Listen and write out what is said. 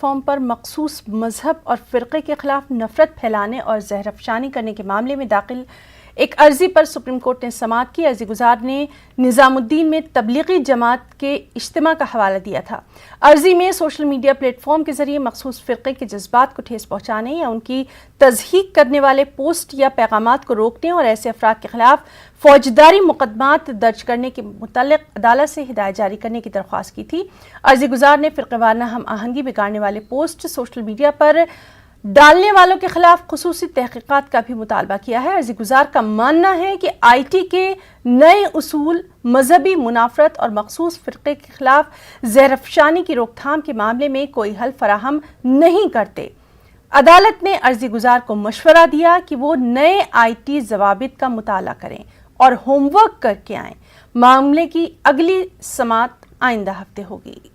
Form پر مخصوص مذہب اور فرقے کے خلاف نفرت پھیلانے اور زہر افشانی کرنے کے معاملے میں داخل ایک عرضی پر سپریم کورٹ نے سماعت کی۔ عرضی گزار نے نظام الدین میں تبلیغی جماعت کے اجتماع کا حوالہ دیا تھا۔ عرضی میں سوشل میڈیا پلیٹ فارم کے ذریعے مخصوص فرقے کے جذبات کو ٹھیس پہنچانے یا ان کی تضحیق کرنے والے پوسٹ یا پیغامات کو روکنے اور ایسے افراد کے خلاف فوجداری مقدمات درج کرنے کے متعلق عدالت سے ہدایت جاری کرنے کی درخواست کی تھی۔ عرضی گزار نے فرقہ وارانہ ہم آہنگی بگاڑنے والے پوسٹ سوشل میڈیا پر ڈالنے والوں کے خلاف خصوصی تحقیقات کا بھی مطالبہ کیا ہے۔ عرضی گزار کا ماننا ہے کہ آئی ٹی کے نئے اصول مذہبی منافرت اور مخصوص فرقے کے خلاف زہر افشانی کی روک تھام کے معاملے میں کوئی حل فراہم نہیں کرتے۔ عدالت نے عرضی گزار کو مشورہ دیا کہ وہ نئے آئی ٹی ضوابط کا مطالعہ کریں اور ہوم ورک کر کے آئیں۔ معاملے کی اگلی سماعت آئندہ ہفتے ہوگی۔